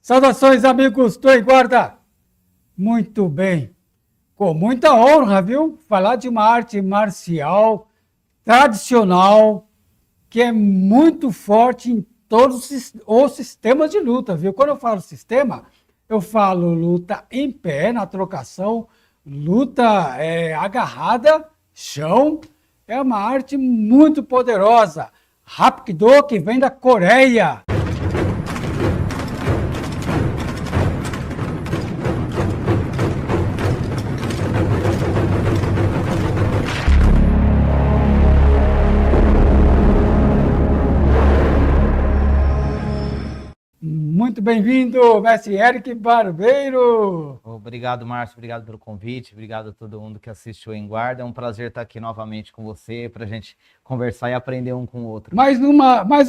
Saudações, amigos do Em Guarda. Muito bem, com muita honra, viu? Falar de uma arte marcial tradicional que é muito forte em todos os sistemas de luta, viu? Quando eu falo sistema, eu falo luta em pé, na trocação, luta agarrada, chão. É uma arte muito poderosa. Hapkido, que vem da Coreia. Muito bem-vindo, mestre Eric Barbeiro. Obrigado, Márcio. Obrigado pelo convite. Obrigado a todo mundo que assistiu Em Guarda. É um prazer estar aqui novamente com você para a gente conversar e aprender um com o outro. Mais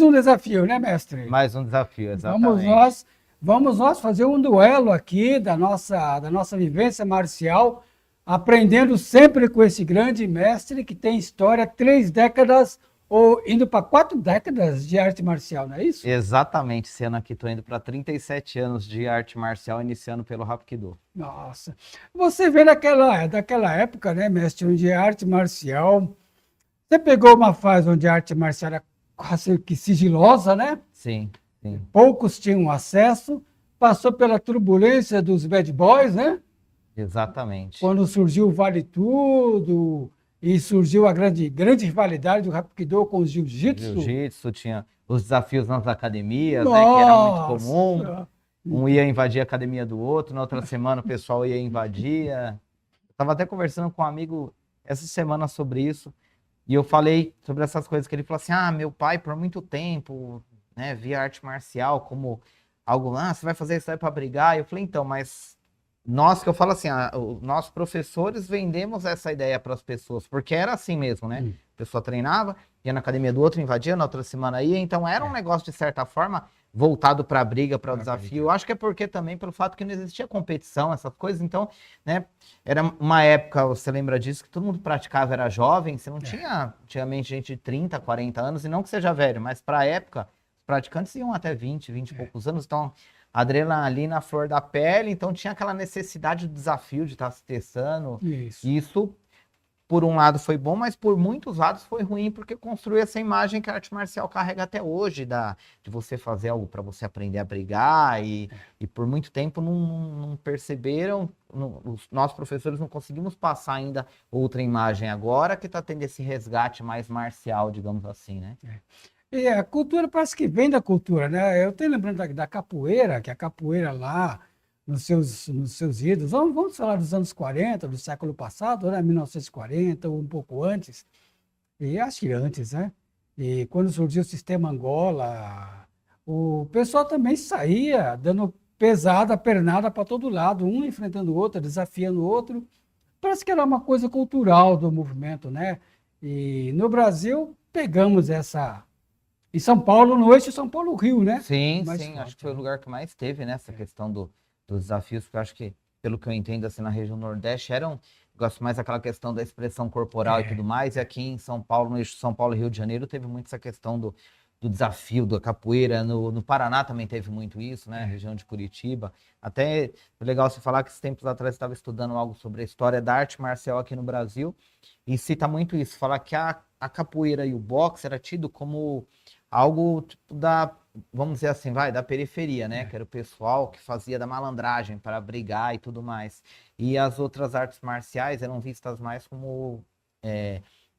um desafio, né, mestre? Mais um desafio, exatamente. Vamos nós fazer um duelo aqui da nossa vivência marcial, aprendendo sempre com esse grande mestre que tem história 3 décadas ou indo para 4 décadas de arte marcial, não é isso? Exatamente, esse ano aqui estou indo para 37 anos de arte marcial, iniciando pelo Hapkido. Nossa, você vê daquela época, né, mestre, onde a arte marcial, você pegou uma fase onde a arte marcial era quase que sigilosa, né? Sim, sim. Poucos tinham acesso, passou pela turbulência dos bad boys, né? Exatamente. Quando surgiu o Vale Tudo e surgiu a grande rivalidade do Hapkido com o Jiu-Jitsu. Jiu-Jitsu, tinha os desafios nas academias, né, que era muito comum. Um ia invadir a academia do outro, na outra semana o pessoal ia invadir. Eu estava até conversando com um amigo essa semana sobre isso, e eu falei sobre essas coisas, que ele falou assim, meu pai por muito tempo, né, via arte marcial como algo, você vai fazer isso aí para brigar? Eu falei, então, mas nós, que eu falo assim, nós professores vendemos essa ideia para as pessoas, porque era assim mesmo, né? A pessoa treinava, ia na academia do outro, invadia, na outra semana ia, então era um negócio, de certa forma, voltado para a briga, para o desafio. Eu acho que é porque também, pelo fato que não existia competição, essas coisas, então, né, era uma época, você lembra disso, que todo mundo praticava, era jovem, você não tinha, antigamente, gente de 30, 40 anos, e não que seja velho, mas para a época, os praticantes iam até 20 e poucos anos, então adrenalina à flor da pele, então tinha aquela necessidade do desafio de estar se testando. Isso, por um lado, foi bom, mas por muitos lados foi ruim, porque construiu essa imagem que a arte marcial carrega até hoje, de você fazer algo para você aprender a brigar, e por muito tempo não perceberam, nós professores não conseguimos passar ainda outra imagem agora, que está tendo esse resgate mais marcial, digamos assim, né? E a cultura parece que vem da cultura, né? Eu estou lembrando da capoeira, que a capoeira lá, nos seus idos, vamos falar dos anos 40, do século passado, né? 1940, ou um pouco antes, e acho que antes, né? E quando surgiu o sistema Angola, o pessoal também saía dando pesada, pernada para todo lado, um enfrentando o outro, desafiando o outro. Parece que era uma coisa cultural do movimento, né? E no Brasil, pegamos essa... Em São Paulo, no eixo São Paulo-Rio, né? Sim, acho que foi o lugar que mais teve, né, essa questão dos desafios, porque eu acho que, pelo que eu entendo, assim, na região Nordeste, gosto mais daquela questão da expressão corporal e tudo mais, e aqui em São Paulo, no eixo São Paulo e Rio de Janeiro, teve muito essa questão do desafio, da capoeira. No Paraná também teve muito isso, né, região de Curitiba. Até é legal você falar que esses tempos atrás estava estudando algo sobre a história da arte marcial aqui no Brasil, e cita muito isso, falar que a capoeira e o boxe era tido como algo tipo vamos dizer assim, da periferia, né? Que era o pessoal que fazia da malandragem para brigar e tudo mais. E as outras artes marciais eram vistas mais como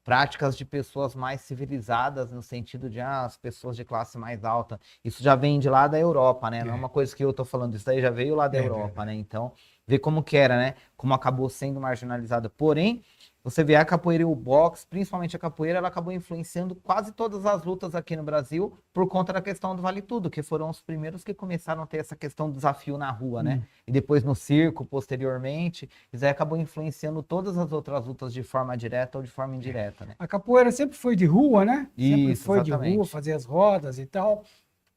práticas de pessoas mais civilizadas, no sentido de as pessoas de classe mais alta. Isso já vem de lá da Europa, né? Não é uma coisa que eu tô falando, isso daí já veio lá da Europa, né? Então, vê como que era, né? Como acabou sendo marginalizada. Porém, você vê a capoeira e o boxe, principalmente a capoeira, ela acabou influenciando quase todas as lutas aqui no Brasil por conta da questão do Vale Tudo, que foram os primeiros que começaram a ter essa questão do desafio na rua, né? E depois no circo, posteriormente, isso aí acabou influenciando todas as outras lutas de forma direta ou de forma indireta, né? A capoeira sempre foi de rua, né? Sempre Isso, foi exatamente. de rua, fazia as rodas e tal.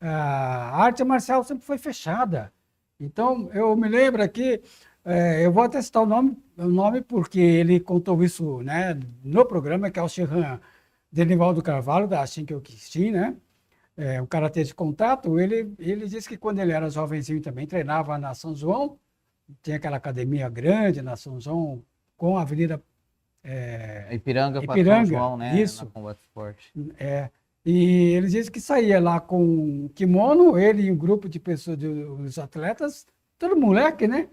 A arte marcial sempre foi fechada. Então, eu me lembro aqui, eu vou até citar o nome porque ele contou isso, né, no programa, que é o Shehan Denivaldo Carvalho, da Shinkyokishin, né? o karatê de contato, ele disse que quando ele era jovenzinho também treinava na São João, tinha aquela academia grande na São João, com a Avenida Ipiranga para São Ipiranga, João, né? Na isso. Combat Sport. É, e ele disse que saía lá com kimono, ele e um grupo de pessoas, os atletas, todo moleque, né?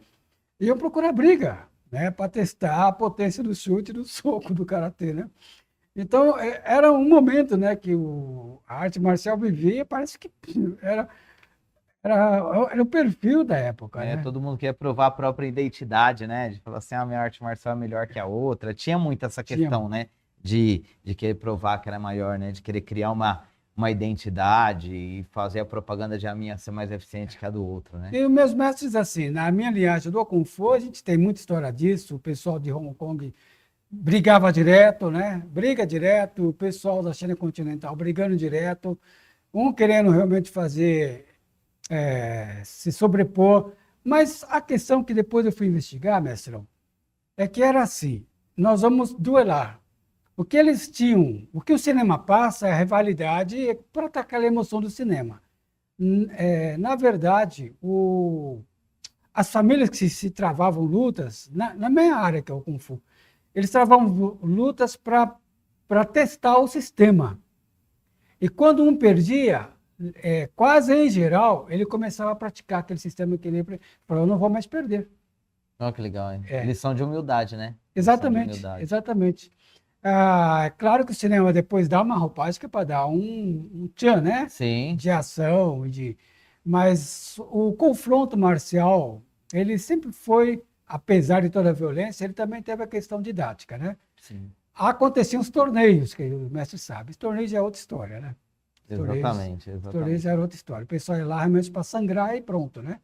Iam procurar briga, né? Para testar a potência do chute e do soco do karatê, né? Então, era um momento, né, que a arte marcial vivia, parece que era, era o perfil da época, né? Todo mundo queria provar a própria identidade, né? De falar assim, minha arte marcial é melhor que a outra. Tinha muito essa questão, né? De querer provar que era maior, né? De querer criar uma identidade e fazer a propaganda de a minha ser mais eficiente que a do outro, né? E os meus mestres, assim, na minha linhagem do Kung Fu, a gente tem muita história disso, o pessoal de Hong Kong brigava direto, né? Briga direto, o pessoal da China continental brigando direto, um querendo realmente fazer, se sobrepor. Mas a questão que depois eu fui investigar, mestrão, é que era assim, nós vamos duelar. O que eles tinham, o que o cinema passa é a rivalidade para atacar a emoção do cinema. Na verdade, as famílias que se travavam lutas, na minha área, que é o Kung Fu, eles travavam lutas para testar o sistema. E quando um perdia, quase em geral, ele começava a praticar aquele sistema que ele falou, eu não vou mais perder. Olha que legal, hein? Lição de humildade, né? Exatamente, humildade. exatamente. É claro que o cinema depois dá uma roupagem que é para dar um tchan, né? Sim. De ação, mas o confronto marcial, ele sempre foi, apesar de toda a violência, ele também teve a questão didática, né? Sim. Aconteciam os torneios, que o mestre sabe. Os torneios é outra história, né? Exatamente. Os torneios era outra história. O pessoal ia lá realmente para sangrar e pronto, né?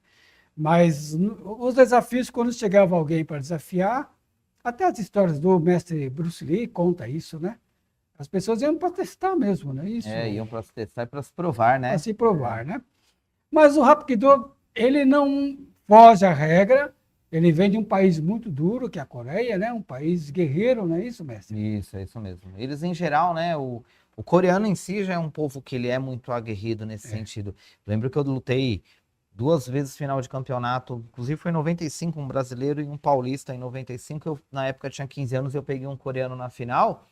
Mas os desafios, quando chegava alguém para desafiar, até as histórias do mestre Bruce Lee conta isso, né? As pessoas iam para testar mesmo, né? Isso. Iam para se testar e para se provar, né? Para se provar, né? Mas o Hapkido, ele não foge à regra, ele vem de um país muito duro, que é a Coreia, né? Um país guerreiro, não é isso, mestre? Isso, é isso mesmo. Eles, em geral, né? O coreano em si já é um povo que ele é muito aguerrido nesse sentido. Lembro que eu lutei 2 vezes final de campeonato, inclusive foi em 95, um brasileiro e um paulista em 95. Eu, na época, tinha 15 anos, eu peguei um coreano na final.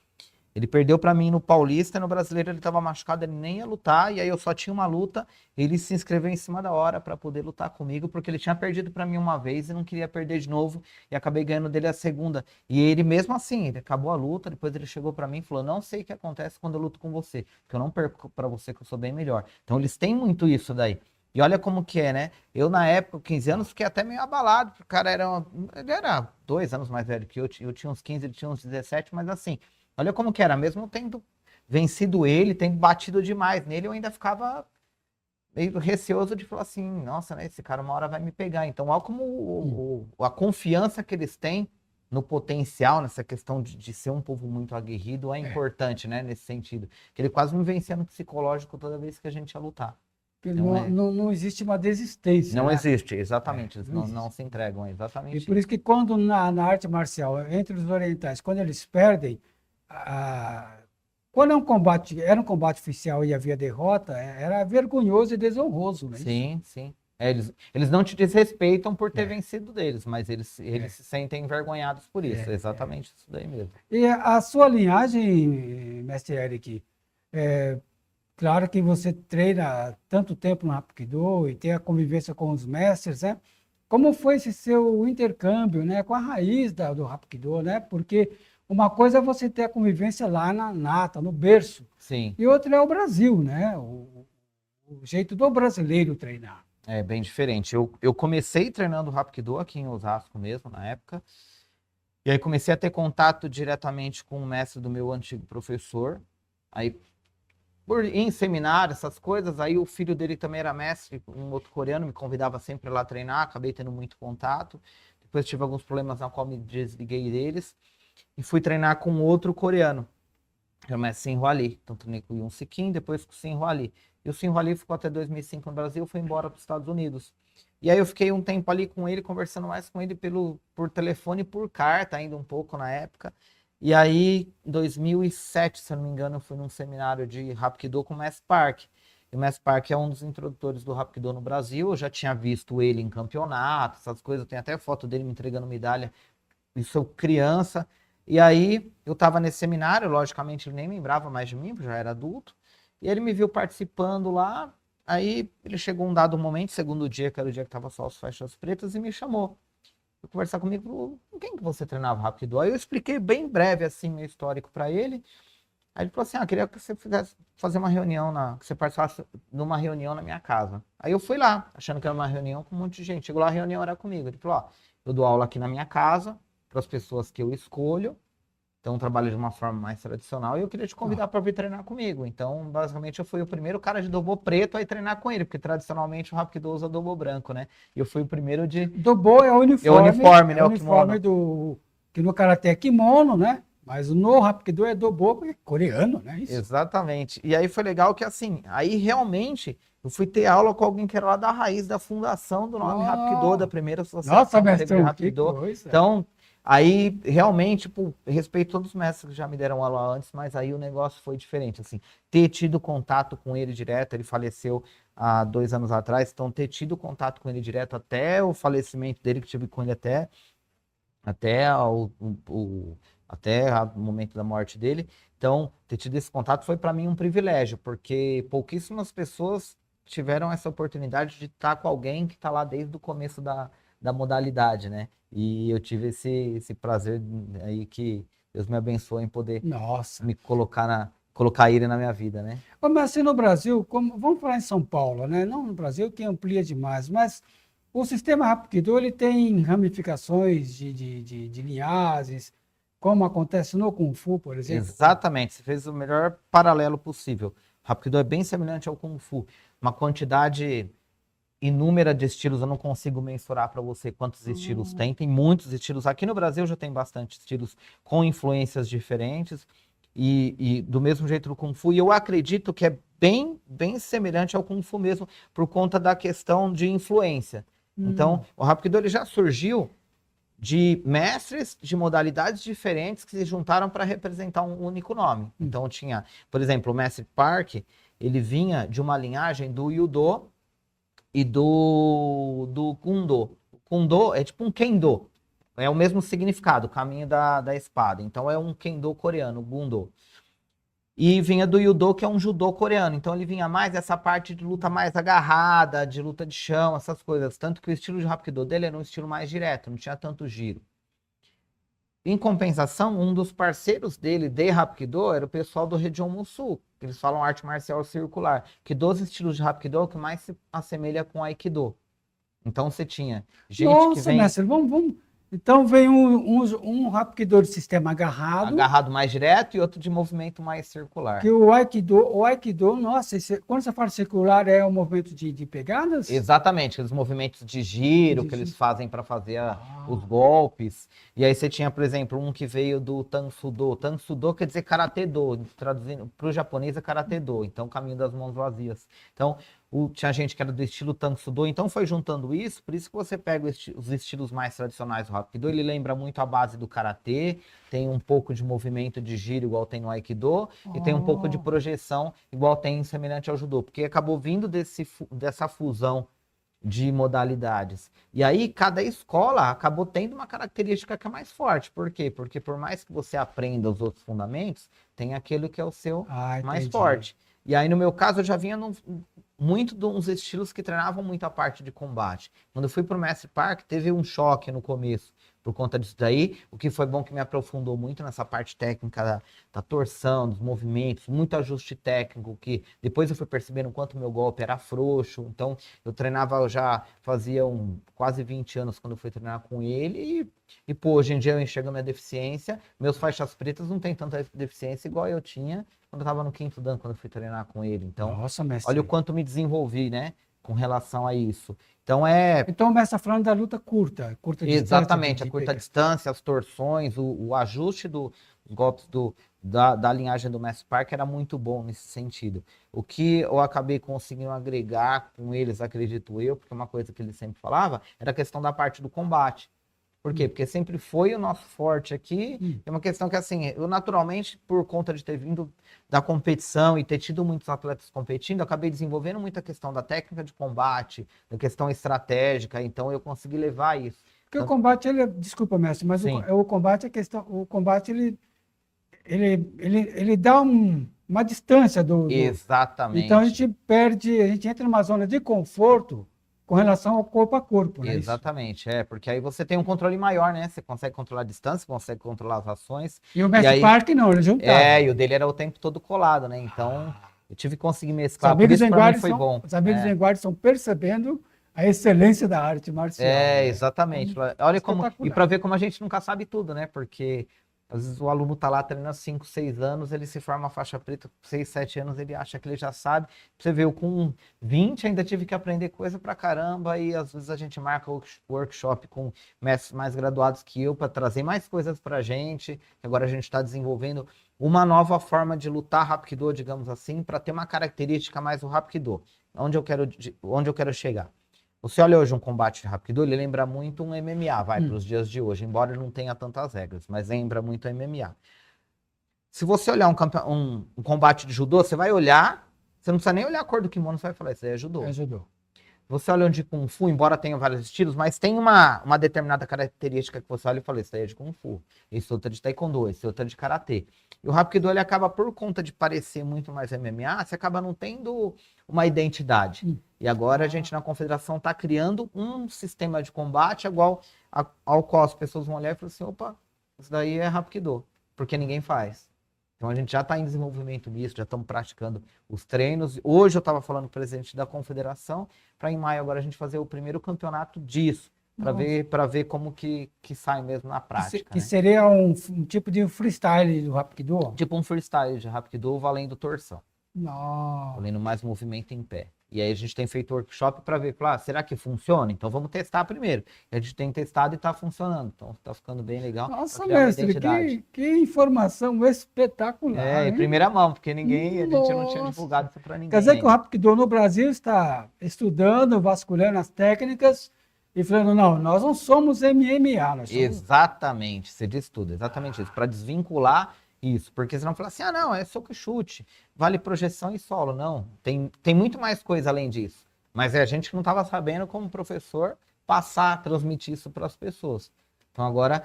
Ele perdeu para mim no paulista, e no brasileiro ele estava machucado, ele nem ia lutar, e aí eu só tinha uma luta. Ele se inscreveu em cima da hora para poder lutar comigo, porque ele tinha perdido para mim uma vez e não queria perder de novo, e acabei ganhando dele a segunda. E ele mesmo assim, ele acabou a luta, depois ele chegou para mim e falou: não sei o que acontece quando eu luto com você, porque eu não perco para você, que eu sou bem melhor. Então eles têm muito isso daí. E olha como que é, né? Eu, na época, 15 anos, fiquei até meio abalado, porque o cara ele era 2 anos mais velho que eu tinha uns 15, ele tinha uns 17, mas assim, olha como que era, mesmo tendo vencido ele, tendo batido demais nele, eu ainda ficava meio receoso de falar assim, nossa, né, esse cara uma hora vai me pegar. Então, olha como a confiança que eles têm no potencial, nessa questão de ser um povo muito aguerrido, é importante, né, nesse sentido. Que ele quase me vencia no psicológico toda vez que a gente ia lutar. Então, não existe uma desistência. Não né? existe, exatamente. Eles não não se entregam, exatamente. E por isso que quando na arte marcial, entre os orientais, quando eles perdem, quando era um combate oficial e havia derrota, era vergonhoso e desonroso. Né? Sim, sim. Eles não te desrespeitam por ter vencido deles, mas eles se sentem envergonhados por isso. Exatamente isso daí mesmo. E a sua linhagem, mestre Eric, claro que você treina tanto tempo no Hapkido e tem a convivência com os mestres, né? Como foi esse seu intercâmbio, né, com a raiz do Hapkido, né? Porque uma coisa é você ter a convivência lá na nata, no berço. Sim. E outra é o Brasil, né? O jeito do brasileiro treinar. É bem diferente. Eu comecei treinando Hapkido aqui em Osasco mesmo, na época. E aí comecei a ter contato diretamente com o mestre do meu antigo professor. Aí, por ir em seminário, essas coisas, aí o filho dele também era mestre, um outro coreano, me convidava sempre lá treinar, acabei tendo muito contato. Depois tive alguns problemas na qual me desliguei deles. E fui treinar com outro coreano, que é o mestre Sin Hwa-lee. Então treinei com o Yoon Sik-in, depois com o Sin Hwa-lee. E o Sin Hwa-lee ficou até 2005 no Brasil, foi embora para os Estados Unidos. E aí eu fiquei um tempo ali com ele, conversando mais com ele por telefone e por carta, ainda um pouco na época. E aí, em 2007, se eu não me engano, eu fui num seminário de Hapkido com o Mestre Park. E o Mestre Park é um dos introdutores do Hapkido no Brasil. Eu já tinha visto ele em campeonato, essas coisas. Eu tenho até foto dele me entregando medalha. Isso eu criança. E aí eu estava nesse seminário, logicamente ele nem lembrava mais de mim, porque já era adulto. E ele me viu participando lá. Aí ele chegou um dado momento, segundo dia, que era o dia que estava só as faixas pretas, e me chamou. Foi conversar comigo, falou, com quem que você treinava Hapkido? Aí eu expliquei bem breve, assim, meu histórico para ele. Aí ele falou assim, queria que você fizesse fazer uma reunião, que você participasse de uma reunião na minha casa. Aí eu fui lá, achando que era uma reunião com um monte de gente. Chegou lá, a reunião era comigo. Ele falou, eu dou aula aqui na minha casa, para as pessoas que eu escolho. Então, eu trabalho de uma forma mais tradicional e eu queria te convidar para vir treinar comigo. Então, basicamente, eu fui o primeiro cara de dobo preto a ir treinar com ele, porque tradicionalmente o Hapkido usa dobo branco, né? E eu fui o primeiro de... Dobo é o uniforme. É o uniforme, né? É o kimono. uniforme que no karatê é kimono, né? Mas no Hapkido é dobo, porque é coreano, né? Isso. Exatamente. E aí foi legal que, assim, aí realmente eu fui ter aula com alguém que era lá da raiz da fundação do nome Hapkido, da primeira associação. Nossa, mestre, Hapkido. Então, aí realmente, tipo, respeito todos os mestres que já me deram aula antes, mas aí o negócio foi diferente, assim, ter tido contato com ele direto, ele faleceu há 2 anos atrás, então ter tido contato com ele direto até o falecimento dele, que tive com ele até o momento da morte dele. Então, ter tido esse contato foi para mim um privilégio, porque pouquíssimas pessoas tiveram essa oportunidade de estar com alguém que está lá desde o começo da modalidade, né? E eu tive esse prazer aí que Deus me abençoe em poder me colocar ele na minha vida, né? Mas assim, no Brasil, vamos falar em São Paulo, né? Não no Brasil, que amplia demais, mas o sistema Hapkido, ele tem ramificações de linhagens, como acontece no Kung Fu, por exemplo. Exatamente, você fez o melhor paralelo possível. O Hapkido é bem semelhante ao Kung Fu. Uma quantidade inúmera de estilos, eu não consigo mensurar para você quantos estilos tem. Tem muitos estilos. Aqui no Brasil já tem bastante estilos com influências diferentes. E do mesmo jeito do Kung Fu. E eu acredito que é bem semelhante ao Kung Fu mesmo, por conta da questão de influência. Então, o Hapkido ele já surgiu de mestres de modalidades diferentes que se juntaram para representar um único nome. Então tinha, por exemplo, o Mestre Park, ele vinha de uma linhagem do Yudo e do Kundo. O Kundo é tipo um Kendo, é o mesmo significado, o caminho da espada. Então é um Kendo coreano, o Gundo. E vinha do Yudo, que é um judô coreano. Então ele vinha mais dessa parte de luta mais agarrada, de luta de chão, essas coisas. Tanto que o estilo de Hapkido dele era um estilo mais direto, não tinha tanto giro. Em compensação, um dos parceiros dele de Hapkido era o pessoal do Region Musu, que eles falam arte marcial circular, que dos estilos de Hapkido é o que mais se assemelha com Aikido. Então você tinha gente que vem... mestre, vamos... Então vem um Hapkido de sistema agarrado mais direto e outro de movimento mais circular. Que o Aikido, nossa, quando você fala circular é um movimento de pegadas? Exatamente, aqueles movimentos de giro que eles fazem para fazer os golpes. E aí você tinha, por exemplo, um que veio do Tansudo. Tansudo quer dizer Karate-do, traduzindo para o japonês é Karate-do, então caminho das mãos vazias. Então, tinha gente que era do estilo Tansudo, então foi juntando isso, por isso que você pega os estilos mais tradicionais do Hapkido, ele lembra muito a base do Karatê, tem um pouco de movimento de giro igual tem no Aikido, e tem um pouco de projeção igual tem semelhante ao Judô, porque acabou vindo dessa fusão de modalidades. E aí, cada escola acabou tendo uma característica que é mais forte. Por quê? Porque por mais que você aprenda os outros fundamentos, tem aquele que é o seu mais forte. E aí, no meu caso, eu já vinha muito de uns estilos que treinavam muito a parte de combate. Quando eu fui para o Mestre Park, teve um choque no começo por conta disso daí, o que foi bom que me aprofundou muito nessa parte técnica da torção, dos movimentos, muito ajuste técnico, que depois eu fui percebendo o quanto meu golpe era frouxo. Então, eu treinava, eu já fazia quase 20 anos quando eu fui treinar com ele, e pô, hoje em dia eu enxergo a minha deficiência, meus faixas pretas não tem tanta deficiência igual eu tinha quando eu estava no 5º dan, quando eu fui treinar com ele. Então, nossa, mestre, olha o quanto me desenvolvi, né, com relação a isso. Então, o mestre está falando da luta curta distância. Exatamente, a curta distância, as torções, o ajuste dos golpes da linhagem do Mestre Park era muito bom nesse sentido. O que eu acabei conseguindo agregar com eles, acredito eu, porque uma coisa que ele sempre falava, era a questão da parte do combate. Por quê? Porque sempre foi o nosso forte aqui. É uma questão que, assim, eu naturalmente, por conta de ter vindo da competição e ter tido muitos atletas competindo, eu acabei desenvolvendo muita questão da técnica de combate, da questão estratégica, então eu consegui levar isso. Porque o combate, desculpa, mestre, mas Sim. o combate, o combate, ele dá uma distância Exatamente. Então a gente entra numa zona de conforto com relação ao corpo a corpo, né? Exatamente, porque aí você tem um controle maior, né? Você consegue controlar a distância, consegue controlar as ações. E o Mestre Park não, ele juntava. E o dele era o tempo todo colado, né? Então, eu tive que conseguir mesclar. Por isso para mim foi bom. Os amigos em guarda estão percebendo a excelência da arte marcial. Né? Exatamente. Olha como. E para ver como a gente nunca sabe tudo, né? Porque às vezes o aluno tá lá treinando 5, 6 anos, ele se forma faixa preta, 6, 7 anos, ele acha que ele já sabe. Você vê, eu com 20 ainda tive que aprender coisa pra caramba, e às vezes a gente marca o workshop com mestres mais graduados que eu para trazer mais coisas pra gente. Agora a gente está desenvolvendo uma nova forma de lutar Hapkido, digamos assim, para ter uma característica mais do Hapkido. Onde eu quero chegar? Você olha hoje um combate de Hapkido, ele lembra muito um MMA, para os dias de hoje, embora ele não tenha tantas regras, mas lembra muito um MMA. Se você olhar um combate de judô, você vai olhar, você não precisa nem olhar a cor do kimono, você vai falar, isso aí é judô. É judô. Você olha um de Kung Fu, embora tenha vários estilos, mas tem uma determinada característica que você olha e fala, isso aí é de Kung Fu, esse outro é de Taekwondo, esse outro é de Karatê. E o Hapkido, ele acaba, por conta de parecer muito mais MMA, você acaba não tendo uma identidade. E agora a gente, na confederação, está criando um sistema de combate ao qual as pessoas vão olhar e falar assim, opa, isso daí é Hapkido, porque ninguém faz. Então a gente já está em desenvolvimento nisso, já estamos praticando os treinos. Hoje eu estava falando com o presidente da confederação, para em maio agora a gente fazer o primeiro campeonato disso, para ver como que sai mesmo na prática. Que seria um tipo de freestyle do Hapkido? Tipo um freestyle de Hapkido valendo torção. Nossa. Valendo mais movimento em pé. E aí a gente tem feito workshop para ver, será que funciona? Então vamos testar primeiro. E a gente tem testado e está funcionando. Então está ficando bem legal. Nossa, mestre, que informação espetacular. Em primeira mão, porque a gente não tinha divulgado isso para ninguém. Quer dizer que o Hapkido no Brasil está estudando, vasculhando as técnicas e falando, não, nós não somos MMA. Nós somos... Exatamente, você disse tudo, exatamente isso. Para desvincular isso, porque senão fala assim, não, é soco e chute, vale projeção e solo. Não, tem muito mais coisa além disso. Mas é a gente que não estava sabendo, como professor, transmitir isso para as pessoas. Então agora,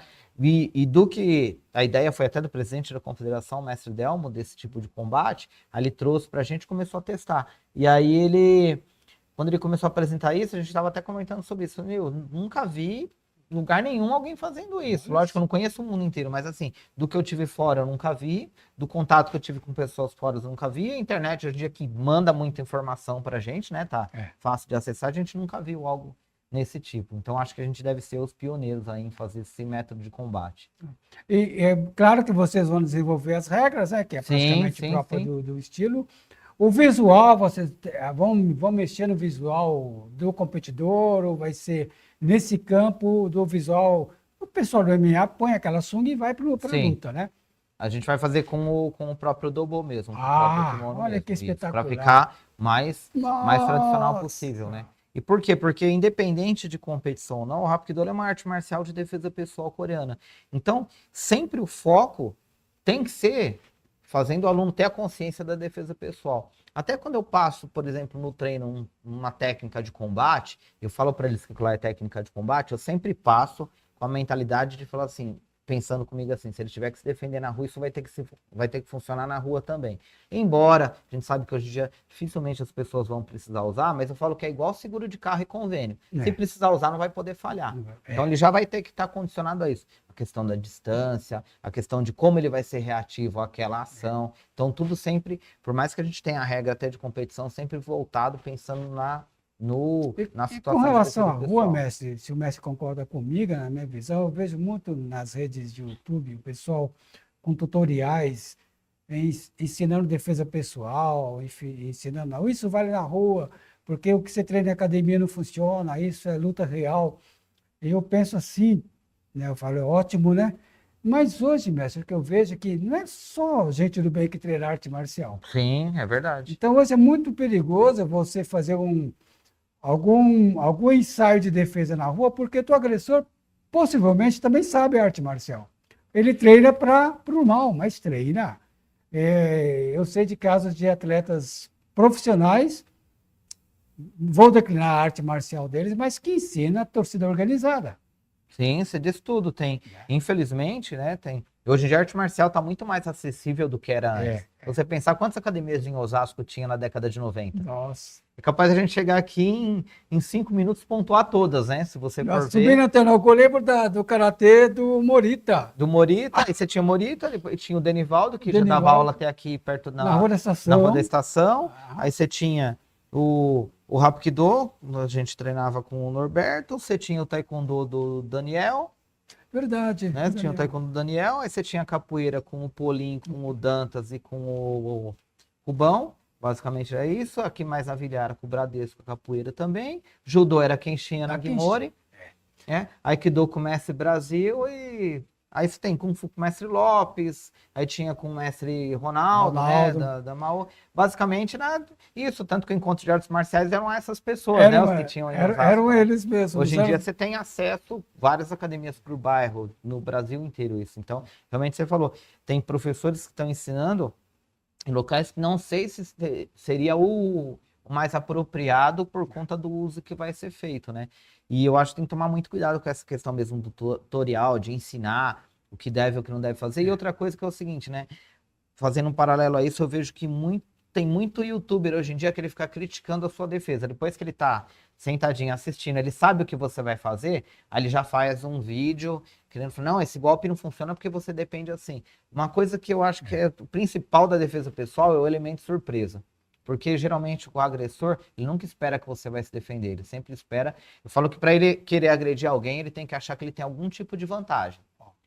a ideia foi até do presidente da confederação, o mestre Delmo, desse tipo de combate, aí ele trouxe para a gente e começou a testar. E aí quando ele começou a apresentar isso, a gente estava até comentando sobre isso. Nunca vi lugar nenhum alguém fazendo isso. Lógico, eu não conheço o mundo inteiro, mas assim, do que eu tive fora eu nunca vi, do contato que eu tive com pessoas fora eu nunca vi, a internet hoje em dia que manda muita informação pra gente, né, fácil de acessar, a gente nunca viu algo nesse tipo. Então acho que a gente deve ser os pioneiros aí em fazer esse método de combate. E é claro que vocês vão desenvolver as regras, né, que é praticamente próprio do estilo. O visual, vocês vão mexer no visual do competidor, ou vai ser nesse campo do visual? O pessoal do MMA põe aquela sunga e vai para a luta, né? A gente vai fazer com o próprio Dobo mesmo. Olha mesmo, que espetacular. Para ficar mais tradicional possível, né? E por quê? Porque independente de competição ou não, o Hapkido é uma arte marcial de defesa pessoal coreana. Então, sempre o foco tem que ser fazendo o aluno ter a consciência da defesa pessoal. Até quando eu passo, por exemplo, no treino, uma técnica de combate, eu falo para eles que lá é técnica de combate, eu sempre passo com a mentalidade de falar assim, pensando comigo assim, se ele tiver que se defender na rua, isso vai ter que funcionar na rua também. Embora, a gente sabe que hoje em dia dificilmente as pessoas vão precisar usar, mas eu falo que é igual seguro de carro e convênio. Se precisar usar, não vai poder falhar. Então ele já vai ter que estar condicionado a isso. A questão da distância, a questão de como ele vai ser reativo àquela ação. Então tudo sempre, por mais que a gente tenha a regra até de competição, sempre voltado pensando na situação. Com relação à rua, mestre, se o mestre concorda comigo, na minha visão, eu vejo muito nas redes de YouTube o pessoal com tutoriais ensinando defesa pessoal, ensinando, não, isso vale na rua, porque o que você treina na academia não funciona, isso é luta real. E eu penso assim, né, eu falo, é ótimo, né? Mas hoje, mestre, o que eu vejo é que não é só gente do bem que treina arte marcial. Sim, é verdade. Então hoje é muito perigoso você fazer algum ensaio de defesa na rua, porque o agressor possivelmente também sabe arte marcial. Ele treina para o mal, mas treina. Eu sei de casos de atletas profissionais, vou declinar a arte marcial deles, mas que ensina a torcida organizada. Sim, você diz tudo. Tem, infelizmente, né? Tem. Hoje em dia a arte marcial está muito mais acessível do que era antes. Você pensar quantas academias em Osasco tinha na década de 90. Nossa. É capaz de a gente chegar aqui em 5 minutos pontuar todas, né? Se você for Subindo ver. até eu lembro do karatê do Morita. Do Morita, aí você tinha o Morita, depois tinha o Denivaldo, que já dava aula até aqui perto na Rua da Estação. Na Rua da Estação. Aí você tinha o Hapkido, a gente treinava com o Norberto, você tinha o Taekwondo do Daniel. Verdade. Né? Tinha o Taekwondo do Daniel, aí você tinha a capoeira com o Polim, com o Dantas e com o Rubão. Basicamente era isso. Aqui mais na Vilhara com o Bradesco, a capoeira também. Judô era quem tinha na Guimori. Aikido com o Mestre Brasil e aí você tem Kung Fu com o Mestre Lopes, aí tinha com o Mestre Ronaldo. Né, da Mao. Basicamente isso, tanto que o encontro de artes marciais eram essas pessoas, né, os que tinham em Osasco, eram eles mesmos. Hoje em dia você tem acesso a várias academias por bairro, no Brasil inteiro isso. Então, realmente você falou, tem professores que estão ensinando em locais que não sei se seria o mais apropriado por conta do uso que vai ser feito, né? E eu acho que tem que tomar muito cuidado com essa questão mesmo do tutorial, de ensinar o que deve e o que não deve fazer. E outra coisa que é o seguinte, né? Fazendo um paralelo a isso, eu vejo que tem muito youtuber hoje em dia que ele fica criticando a sua defesa. Depois que ele tá sentadinho assistindo, ele sabe o que você vai fazer, aí ele já faz um vídeo querendo falar, não, esse golpe não funciona porque você depende assim. Uma coisa que eu acho que é o principal da defesa pessoal é o elemento surpresa. Porque geralmente o agressor, ele nunca espera que você vai se defender, ele sempre espera. Eu falo que para ele querer agredir alguém, ele tem que achar que ele tem algum tipo de vantagem.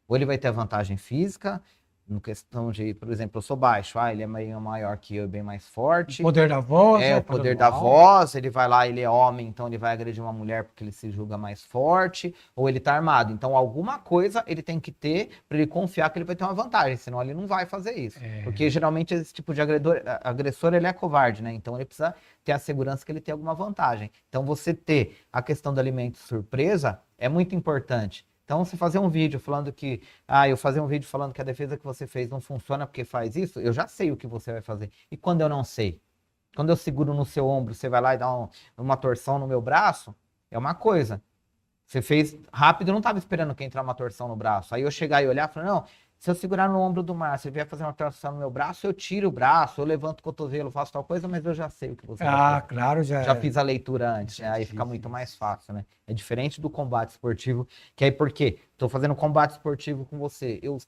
Ou ele vai ter vantagem física, no questão de, por exemplo, eu sou baixo, ele é maior que eu, bem mais forte. O poder da voz. O poder da voz, ele vai lá, ele é homem, então ele vai agredir uma mulher porque ele se julga mais forte, ou ele tá armado. Então alguma coisa ele tem que ter para ele confiar que ele vai ter uma vantagem, senão ele não vai fazer isso. Porque geralmente esse tipo de agressor, ele é covarde, né? Então ele precisa ter a segurança que ele tem alguma vantagem. Então você ter a questão do alimento surpresa é muito importante. Então, você fazer um vídeo falando que... eu fazer um vídeo falando que a defesa que você fez não funciona porque faz isso, eu já sei o que você vai fazer. E quando eu não sei? Quando eu seguro no seu ombro, você vai lá e dá uma torção no meu braço, é uma coisa. Você fez rápido, eu não estava esperando que entrar uma torção no braço. Aí eu chegar e olhar e falar, não, se eu segurar no ombro do Márcio, ele vier fazer uma torção no meu braço, eu tiro o braço, eu levanto o cotovelo, faço tal coisa, mas eu já sei o que você vai fazer. Claro, já fiz a leitura antes, né? Aí fica muito mais fácil, né? É diferente do combate esportivo, que aí por quê? Estou fazendo combate esportivo com você, eu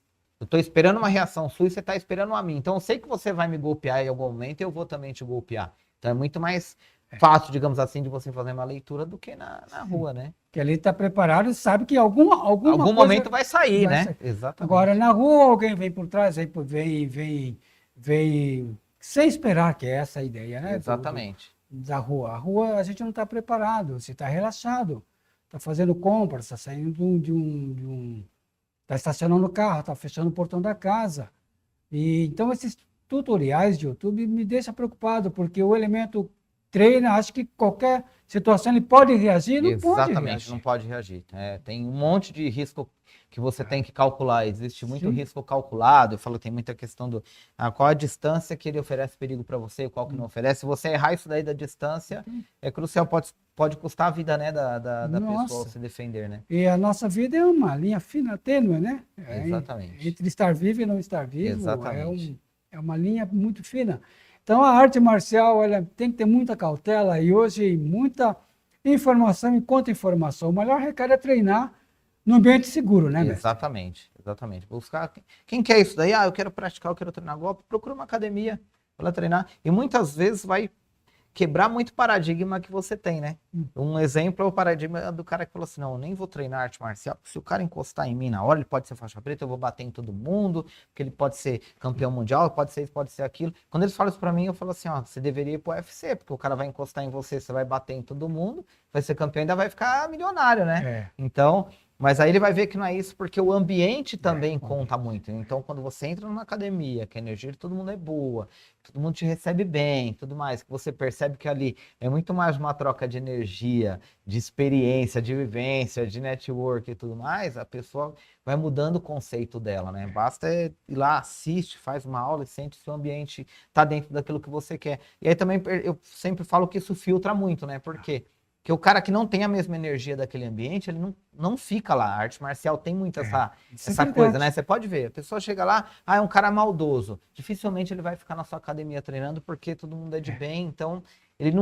estou esperando uma reação sua e você está esperando a mim. Então eu sei que você vai me golpear em algum momento e eu vou também te golpear. Então é muito mais fácil, digamos assim, de você fazer uma leitura do que na rua, né? Que ali está preparado e sabe que algum momento vai sair, né? Exatamente. Agora, na rua, alguém vem por trás, vem sem esperar, que é essa a ideia, né? Exatamente. Da rua. A rua, a gente não está preparado, você está relaxado, está fazendo compras, está saindo está estacionando o carro, está fechando o portão da casa. Então, esses tutoriais de YouTube me deixam preocupado, porque o elemento treina, acho que qualquer situação ele pode reagir, não pode reagir. Exatamente, não pode reagir. Tem um monte de risco que você tem que calcular. Existe muito risco calculado. Eu falo que tem muita questão do qual a distância que ele oferece perigo para você, qual que não oferece. Se você errar isso daí da distância, é crucial, pode custar a vida, né, da pessoa se defender, né? E a nossa vida é uma linha fina, tênue, né? Exatamente. Entre estar vivo e não estar vivo. Exatamente. É uma linha muito fina. Então, a arte marcial ela tem que ter muita cautela e hoje muita informação e contra-informação. O melhor recado é treinar no ambiente seguro, né, mestre? Exatamente. Buscar quem quer isso daí? Eu quero praticar, eu quero treinar golpe. Procura uma academia para treinar. E muitas vezes vai quebrar muito paradigma que você tem, né? Um exemplo é o paradigma do cara que falou assim, não, eu nem vou treinar arte marcial, porque se o cara encostar em mim na hora, ele pode ser faixa preta, eu vou bater em todo mundo, porque ele pode ser campeão mundial, pode ser isso, pode ser aquilo. Quando eles falam isso pra mim, eu falo assim, você deveria ir pro UFC, porque o cara vai encostar em você, você vai bater em todo mundo, vai ser campeão e ainda vai ficar milionário, né? Então, Mas aí ele vai ver que não é isso, porque o ambiente também conta muito. Então, quando você entra numa academia, que a energia de todo mundo é boa, todo mundo te recebe bem, tudo mais, que você percebe que ali é muito mais uma troca de energia, de experiência, de vivência, de network e tudo mais, a pessoa vai mudando o conceito dela, né? Basta ir lá, assiste, faz uma aula e sente se o ambiente tá dentro daquilo que você quer. E aí também eu sempre falo que isso filtra muito, né? Por quê? Porque o cara que não tem a mesma energia daquele ambiente, ele não fica lá. A arte marcial tem muito essa coisa, né? Você pode ver, a pessoa chega lá, é um cara maldoso. Dificilmente ele vai ficar na sua academia treinando porque todo mundo é de bem, então ele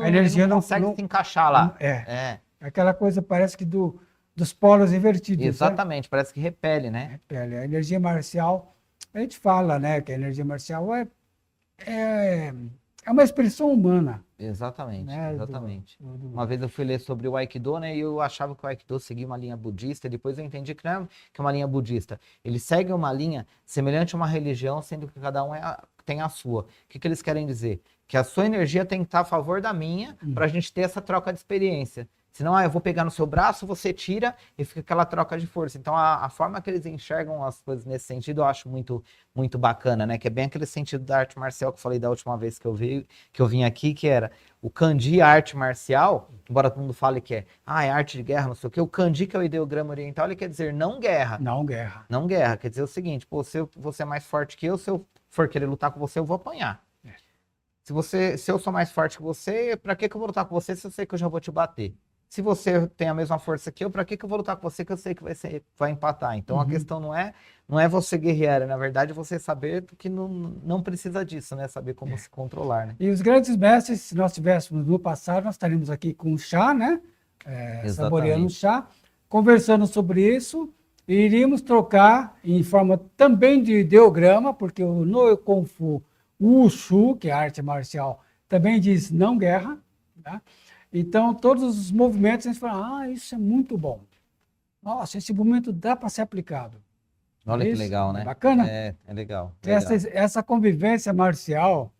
A energia não consegue se encaixar lá. Aquela coisa parece que dos polos invertidos. Exatamente, parece que repele, né? Repele. A energia marcial, a gente fala, né, que a energia marcial é uma expressão humana. Exatamente, Né, exatamente. Uma vez eu fui ler sobre o Aikido, né, e eu achava que o Aikido seguia uma linha budista, e depois eu entendi que não é que é uma linha budista. Ele segue uma linha semelhante a uma religião, sendo que cada um tem a sua. O que eles querem dizer? Que a sua energia tem que estar a favor da minha, para a gente ter essa troca de experiência. Senão, eu vou pegar no seu braço, você tira e fica aquela troca de força. Então, a forma que eles enxergam as coisas nesse sentido, eu acho muito, muito bacana, né? Que é bem aquele sentido da arte marcial que eu falei da última vez que eu vim aqui, que era o Kanji, a arte marcial, embora todo mundo fale que é arte de guerra, não sei o quê, o Kanji, que é o ideograma oriental, ele quer dizer não guerra. Não guerra. Não guerra. Quer dizer o seguinte, pô, se você é mais forte que eu, se eu for querer lutar com você, eu vou apanhar. Se eu sou mais forte que você, pra que eu vou lutar com você se eu sei que eu já vou te bater? Se você tem a mesma força que eu, pra que eu vou lutar com você que eu sei que vai empatar? Então a questão não é você guerrear, na verdade é você saber que não precisa disso, né? Saber como se controlar, né? E os grandes mestres, se nós tivéssemos no passado, nós estaríamos aqui com chá, né? Saboreando chá, conversando sobre isso, e iríamos trocar em forma também de ideograma, porque no Kung Fu, o Wushu, que é a arte marcial, também diz não guerra, tá? Então, todos os movimentos, a gente fala, isso é muito bom. Nossa, esse movimento dá para ser aplicado. Olha que legal, né? Bacana? É legal. Essa convivência marcial,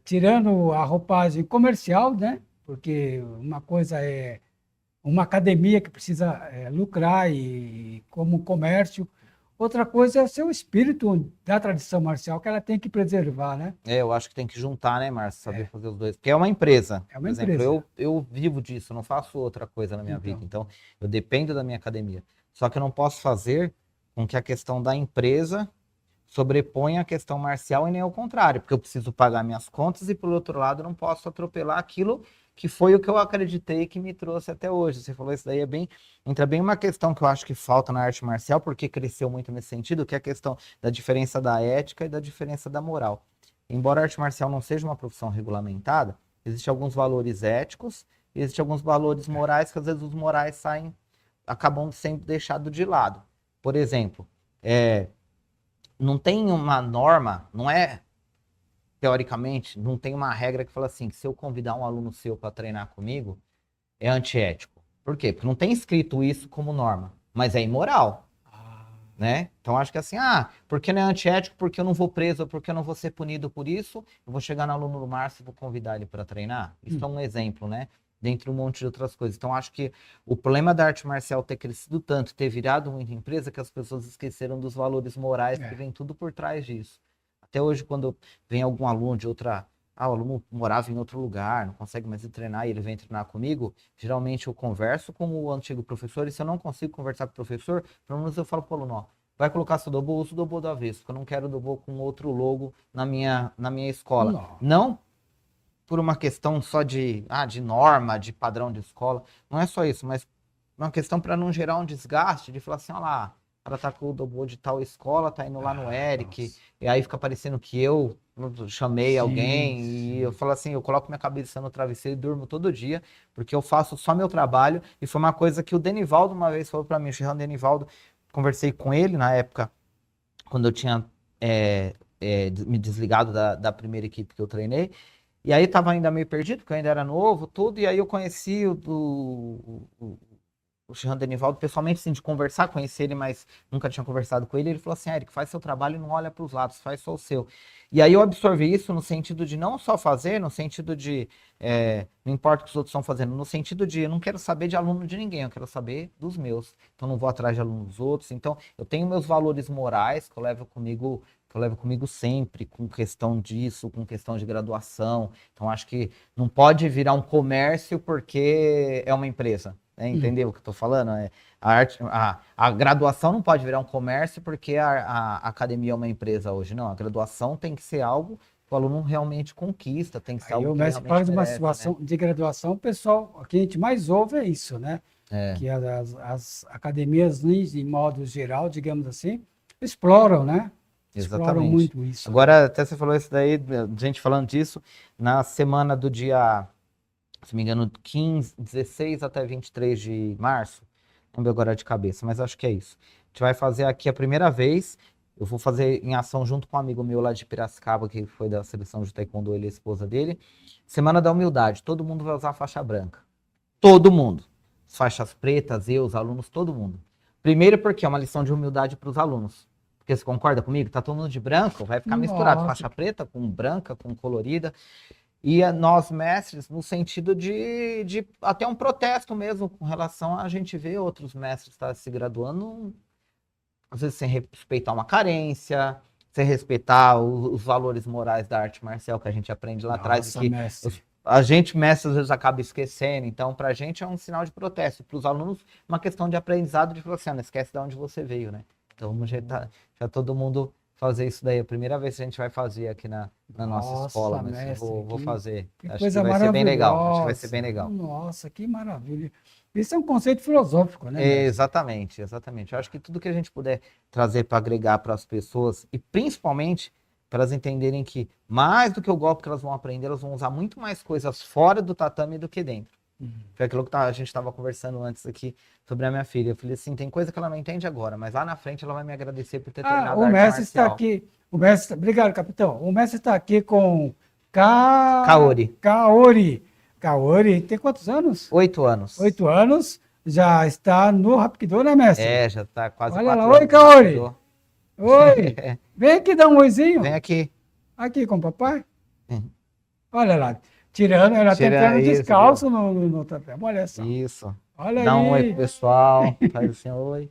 tirando a roupagem comercial, né? Porque uma coisa é uma academia que precisa lucrar e como comércio. Outra coisa é o seu espírito da tradição marcial que ela tem que preservar, né? Eu acho que tem que juntar, né, Márcio? Saber fazer os dois. Porque é uma empresa. É uma Por empresa. exemplo, eu vivo disso, eu não faço outra coisa na minha vida. Então, eu dependo da minha academia. Só que eu não posso fazer com que a questão da empresa sobreponha a questão marcial e nem ao contrário. Porque eu preciso pagar minhas contas e, por outro lado, eu não posso atropelar aquilo que foi o que eu acreditei que me trouxe até hoje. Você falou isso daí, entra bem uma questão que eu acho que falta na arte marcial, porque cresceu muito nesse sentido, que é a questão da diferença da ética e da diferença da moral. Embora a arte marcial não seja uma profissão regulamentada, existem alguns valores éticos e existem alguns valores morais que às vezes os morais acabam sendo deixados de lado. Por exemplo, não tem uma norma, teoricamente, não tem uma regra que fala assim, que se eu convidar um aluno seu para treinar comigo, é antiético. Por quê? Porque não tem escrito isso como norma, mas é imoral. Né? Então acho que assim, porque não é antiético, porque eu não vou preso, porque eu não vou ser punido por isso, eu vou chegar no aluno do Márcio e vou convidar ele para treinar. Isso é um exemplo, né? Dentre um monte de outras coisas. Então acho que o problema da arte marcial ter crescido tanto, ter virado muita empresa, que as pessoas esqueceram dos valores morais que vem tudo por trás disso. Até hoje, quando vem algum aluno de outra... o aluno morava em outro lugar, não consegue mais ir treinar e ele vem treinar comigo, geralmente eu converso com o antigo professor e se eu não consigo conversar com o professor, pelo menos eu falo para o aluno, vai colocar seu dobo, usa o dobo do avesso, porque eu não quero dobo com outro logo na minha escola. Não por uma questão só de norma, de padrão de escola, não é só isso, mas uma questão para não gerar um desgaste, de falar assim, olha lá, o cara tá com o dobo de tal escola, tá indo lá no Eric, e aí fica parecendo que eu chamei alguém, e eu falo assim, eu coloco minha cabeça no travesseiro e durmo todo dia, porque eu faço só meu trabalho, e foi uma coisa que o Denivaldo uma vez falou para mim, o Geraldo Denivaldo, conversei com ele na época, quando eu tinha me desligado da primeira equipe que eu treinei, e aí tava ainda meio perdido, porque eu ainda era novo, tudo, e aí eu conheci o Jean Denivaldo, pessoalmente, assim, de conversar, conhecer ele, mas nunca tinha conversado com ele. Ele falou assim, Eric, faz seu trabalho e não olha para os lados, faz só o seu. E aí eu absorvi isso no sentido de não só fazer, no sentido de, não importa o que os outros estão fazendo, no sentido de eu não quero saber de aluno de ninguém, eu quero saber dos meus. Então não vou atrás de alunos dos outros. Então eu tenho meus valores morais que eu levo comigo sempre, com questão disso, com questão de graduação. Então acho que não pode virar um comércio porque é uma empresa. Entendeu o que eu tô falando? A graduação não pode virar um comércio porque a academia é uma empresa hoje. Não, a graduação tem que ser algo que o aluno realmente conquista, tem que ser algo que realmente realmente fala de uma merece, situação né? de graduação, o pessoal, o que a gente mais ouve é isso, né? Que as academias, em modo geral, digamos assim, exploram, né? Exploram Exatamente. muito isso. Agora, até você falou isso daí, gente falando disso, na semana do dia, se não me engano, 15, 16 até 23 de março, não lembro agora de cabeça, mas acho que é isso. A gente vai fazer aqui a primeira vez, eu vou fazer em ação junto com um amigo meu lá de Piracicaba, que foi da seleção de taekwondo, ele e a esposa dele. Semana da Humildade, todo mundo vai usar faixa branca. Todo mundo. As faixas pretas, eu, os alunos, todo mundo. Primeiro porque é uma lição de humildade para os alunos. Porque você concorda comigo? Tá todo mundo de branco, vai ficar misturado. Nossa. Faixa preta com branca, com colorida. E nós, mestres, no sentido de até um protesto mesmo com relação a gente ver outros mestres estar se graduando, às vezes sem respeitar uma carência, sem respeitar os valores morais da arte marcial que a gente aprende lá atrás, Nossa, que mestre. a gente, mestre, às vezes acaba esquecendo. Então, pra gente é um sinal de protesto. Para os alunos, uma questão de aprendizado, de falar assim, não esquece de onde você veio, né? Então, vamos já todo mundo fazer isso daí. A primeira vez que a gente vai fazer aqui na nossa escola, mas mestre, vou fazer. que Acho coisa que vai ser bem legal. Acho que vai ser maravilhosa. bem legal. Nossa, que maravilha. Isso é um conceito filosófico, né, mestre? Exatamente, exatamente. Eu acho que tudo que a gente puder trazer para agregar para as pessoas, e principalmente para elas entenderem que mais do que o golpe que elas vão aprender, elas vão usar muito mais coisas fora do tatame do que dentro. Foi aquilo que a gente estava conversando antes aqui sobre a minha filha. Eu falei assim, tem coisa que ela não entende agora, mas lá na frente ela vai me agradecer por ter treinado O arte mestre está marcial. aqui. Obrigado, capitão. O mestre está aqui com Kaori. Kaori, tem quantos anos? 8 anos. 8 anos. Já está no Rapkido, né, mestre? Já está quase Olha 4 lá, anos. oi, Kaori. Rapkido. Oi. Vem aqui dar um oizinho. Vem aqui. Aqui com o papai. Hum. Olha lá. Ela está entrando isso, descalço no tatame. Olha só. Isso. Olha Dá aí. um oi pro pessoal. Faz assim, oi.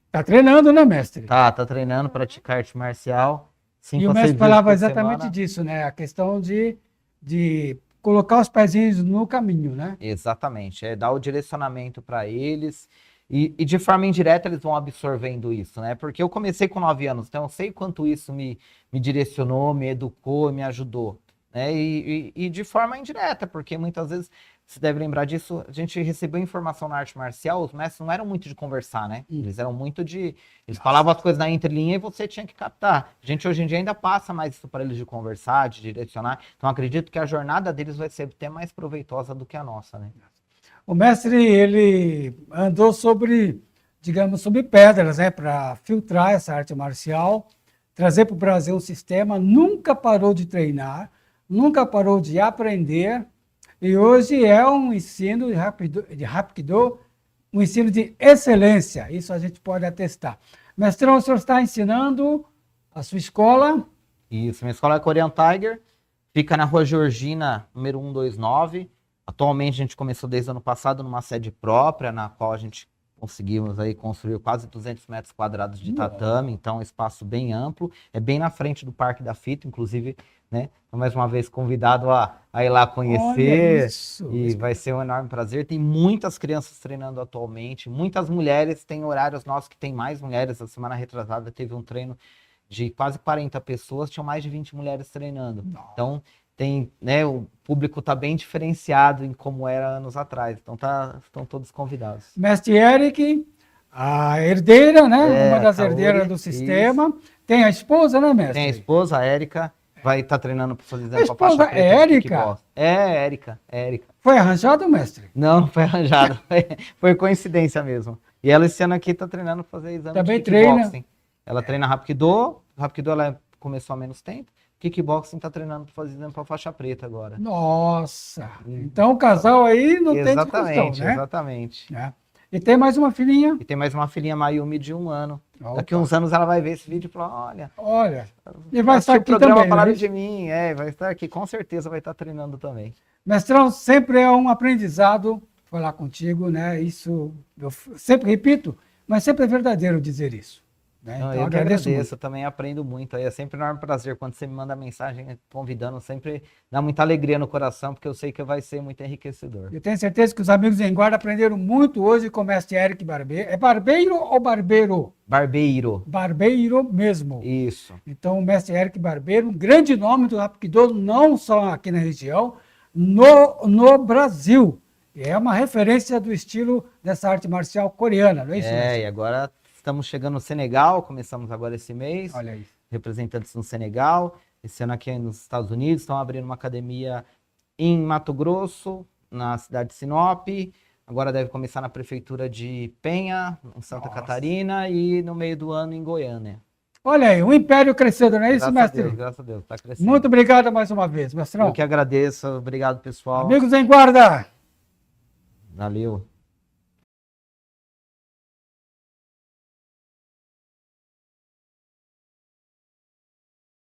Tá treinando, né, mestre? Tá treinando, praticar arte marcial. E o mestre falava exatamente disso, né? A questão de colocar os pezinhos no caminho, né? Exatamente. É dar o direcionamento para eles. E de forma indireta eles vão absorvendo isso, né? Porque eu comecei com 9 anos, então eu sei quanto isso me direcionou, me educou, me ajudou. Né? E de forma indireta, porque muitas vezes, você deve lembrar disso, a gente recebeu informação na arte marcial, os mestres não eram muito de conversar, né? Eles eram muito de... Eles falavam as coisas na entrelinha e você tinha que captar. A gente hoje em dia ainda passa mais isso para eles de conversar, de direcionar. Então acredito que a jornada deles vai ser até mais proveitosa do que a nossa, né? O mestre, ele andou sobre pedras, né? Para filtrar essa arte marcial, trazer para o Brasil um sistema, nunca parou de treinar, nunca parou de aprender, e hoje é um ensino de Hapkido, um ensino de excelência, isso a gente pode atestar. Mestrão, o senhor está ensinando a sua escola? Isso, minha escola é Korean Tiger, fica na Rua Georgina, número 129. Atualmente a gente começou desde o ano passado numa sede própria, na qual a gente conseguimos aí construir quase 200 metros quadrados de tatame, então um espaço bem amplo, é bem na frente do Parque da Fita, inclusive, né? Mais uma vez convidado a ir lá conhecer, e vai ser um enorme prazer. Tem muitas crianças treinando atualmente, muitas mulheres, tem horários nossos que tem mais mulheres. A semana retrasada teve um treino de quase 40 pessoas, tinham mais de 20 mulheres treinando. Então, tem, né, o público está bem diferenciado em como era anos atrás, então estão todos convidados. Mestre Eric, a herdeira, né? Uma das herdeiras do sistema. Isso. Tem a esposa, né, mestre? Tem a esposa, a Érica, vai estar treinando para fazer a esposa é Érica? É, Érica. Foi arranjado, mestre? Não foi arranjado, foi coincidência mesmo. E ela esse ano aqui está treinando para fazer exame também de kickboxing. Treina. Ela treina Hapkido ela começou há menos tempo, Kickboxing tá treinando fazendo pra faixa preta agora. Nossa! Então o casal aí não tem discussão, Exatamente, né? exatamente. É. E tem mais uma filhinha. E tem mais uma filhinha Mayumi de 1 ano. Opa. Daqui uns anos ela vai ver esse vídeo e falar, Olha, e vai estar o aqui programa também, falaram né? de mim, vai estar aqui, com certeza vai estar treinando também. Mestrão, sempre é um aprendizado falar contigo, né? Isso eu sempre repito, mas sempre é verdadeiro dizer isso. Né? Não, Então eu que agradeço, muito. eu também aprendo muito. É sempre um enorme prazer quando você me manda mensagem convidando, sempre dá muita alegria no coração, porque eu sei que vai ser muito enriquecedor. Eu tenho certeza que os amigos em guarda aprenderam muito hoje com o mestre Eric Barbeiro. É barbeiro ou barbeiro? Barbeiro. Barbeiro mesmo. Isso. Então, o mestre Eric Barbeiro, um grande nome do Hapkido, não só aqui na região, no Brasil. É uma referência do estilo dessa arte marcial coreana, não é isso? E agora estamos chegando no Senegal, começamos agora esse mês. Olha aí. Representantes no Senegal. Esse ano aqui nos Estados Unidos, estão abrindo uma academia em Mato Grosso, na cidade de Sinop. Agora deve começar na prefeitura de Penha, em Santa Catarina, e no meio do ano em Goiânia. Olha aí, o império crescendo, não é isso, mestre? Graças a Deus, está crescendo. Muito obrigado mais uma vez, mestrão. Eu que agradeço, obrigado, pessoal. Amigos em guarda. Valeu.